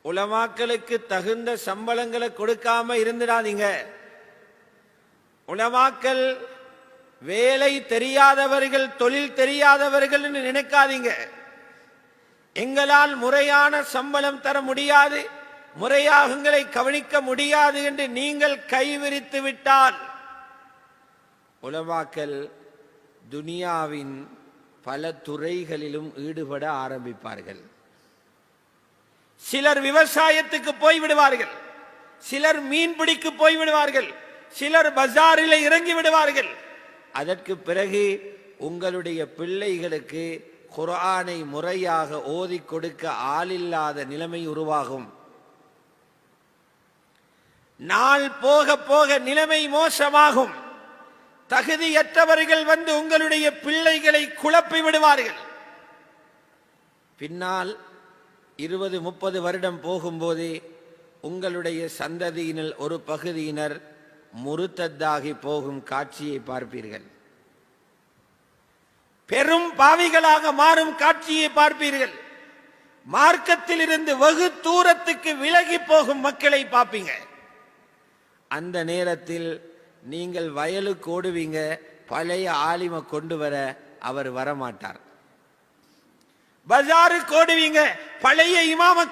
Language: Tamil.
உலமாக்களுக்கு தகுந்த சம்பளங்களை கொடுக்காம இருந்துடாதீங்க. உலமாக்கள் வேலை தெரியாதவர்கள், தொழில் தெரியாதவர்கள் நினைக்காதீங்க. எங்களால் முறையான சம்பளம் தர முடியாது, முறையாக உங்களை கவனிக்க முடியாது என்று நீங்கள் கைவிரித்து விட்டால் உலமாக்கள் துனியாவின் பல துறைகளிலும் ஈடுபட ஆரம்பிப்பார்கள். சிலர் விவசாயத்துக்கு போய்விடுவார்கள், சிலர் மீன்பிடிக்கு போய்விடுவார்கள், சிலர் பஜாரில் இறங்கி விடுவார்கள். அதற்கு பிறகு உங்களுடைய பிள்ளைகளுக்கு குர்ஆனை முறையாக ஓதி கொடுக்க ஆளில்லாத நிலைமை உருவாகும். நாள் போக போக நிலைமை மோசமாகும். தகுதியற்றவர்கள் வந்து உங்களுடைய பிள்ளைகளை குழப்பி விடுவார்கள். பின்னால் 20-30 வருடம் போகும்போது உங்களுடைய சந்ததியினர் ஒரு பகுதியினர் முருத்தத்தாகி போகும் காட்சியை பார்ப்பீர்கள். பெரும் பாவிகளாக மாறும் காட்சியை பார்ப்பீர்கள். மார்க்கத்தில் இருந்து வெகு தூரத்துக்கு விலகி போகும் மக்களை பார்ப்பீங்க. அந்த நேரத்தில் நீங்கள் வயலுக்கு ஓடுவீங்க, பழைய ஆலிமை கொண்டு வர அவர் வரமாட்டார். பஜாருக்கு ஓடுவீங்க, பழைய இமாம